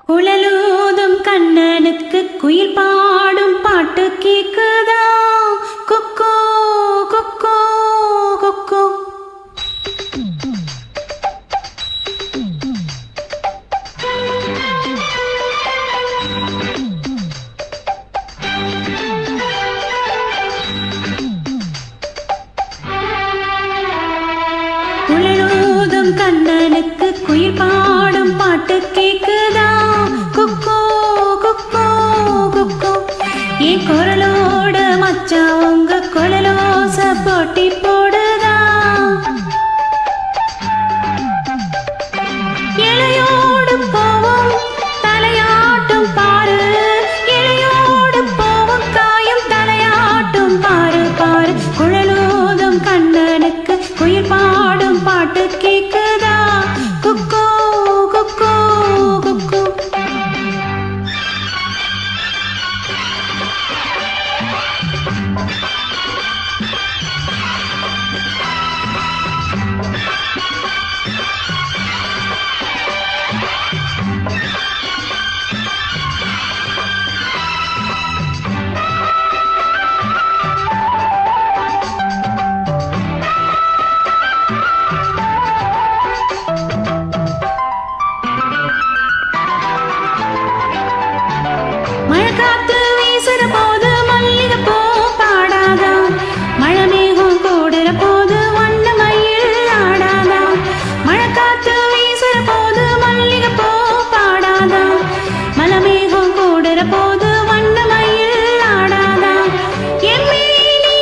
குழலூதும் கண்ணனுக்கு குயில் பாடும் பாட்டு கேக்குதா? கொக்கோ கொக்கோ கொக்கோ. குழலூதும் கண்ணனுக்கு குயில் பாடும் பாட்டு கேக்குதா? கொக்கோ கொக்கோ கொக்கோ. என் குரலோட மச்சா உங்க குழலோச போட்டி போடுதா? இளையோடு போவோம் தலையாட்டும் பாரு, இளையோடு போவோம் காயும் தலையாட்டும் பாரு பாரு. குழலூதும் கண்ணனுக்கு குயில் பாடும் பாட்டு கேக்குதா? கொக்கோ கொக்கோ கொக்கோ. மழைக்காத்து வீசுற போது மல்லிகை பூ பாடாதா? மழை மேகம் கூடுற போது வண்ண மயில் ஆடாதா? மழைக்காத்து வீசுற போது மல்லிகை பூ பாடாதா? மழை மேகம் கூடுற போது வண்ண மயில் ஆடாதா? எம்மேனி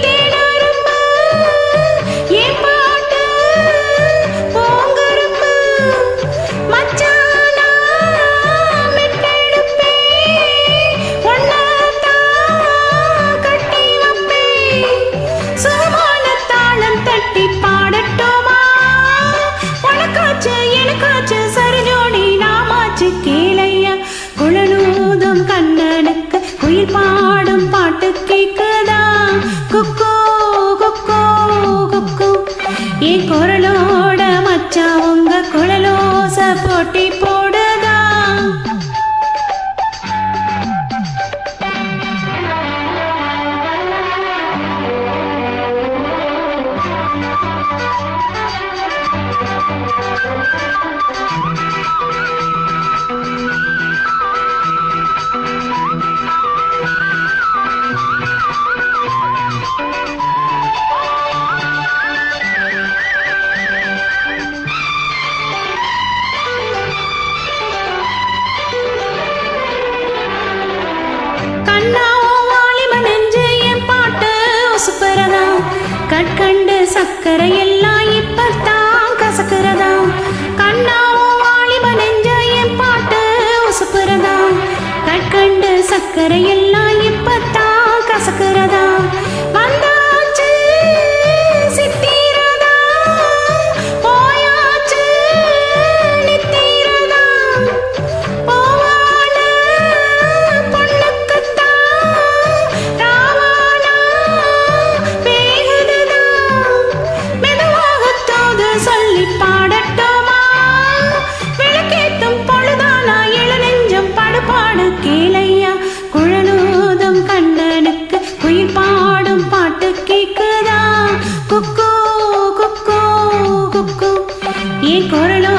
தேனரும்பு, என் பாட்டு பூங்கரும்பு, மச்சானா மெட்டெடுப்பே, ஒன்னத்தான் கட்டி வப்பே. சுகமான தாளம் தட்டி பாடட்டுமா? உனக்காச்சு எனக்காச்சு சரஜோடி நாமாச்சு கேளையா. குழலூதும் கண்ணனுக்கு குயில் பாடும் பாட்டு கேக்குதா? கொக்கோ கொக்கோ கொக்கோ. என் குரலோட மச்சா உங்க குழலோச போட்டி போடுதா? கற்கண்டு சக்கரை எல்லாம் இப்பத்தான் கசக்கிறதா? கண்ணாவும் வாலிப நெஞ்ச என் பாட்டு உசுப்புறதா? கற்கண்டு சக்கரை எல்லாம் இப்பத்தான் கசக்கிறதா? வந்தாச்சு சித்திரதா, போயாச்சு நித்திரதா. போவான பொண்ணுக்குத்தான் ராவானா வேகுதுதா. மெதுவாகத்தோது சொல்லி பாடட்டுமா? விளக்கேத்தும் பொழுதானா இளநெஞ்சம் படுபாடு கேளையா. குழலூதும் கண்ணனுக்கு குயில் பாடும் பாட்டு கேக்குதா? கொக்கோ கொக்கோ கொக்கோ. என் குரலோ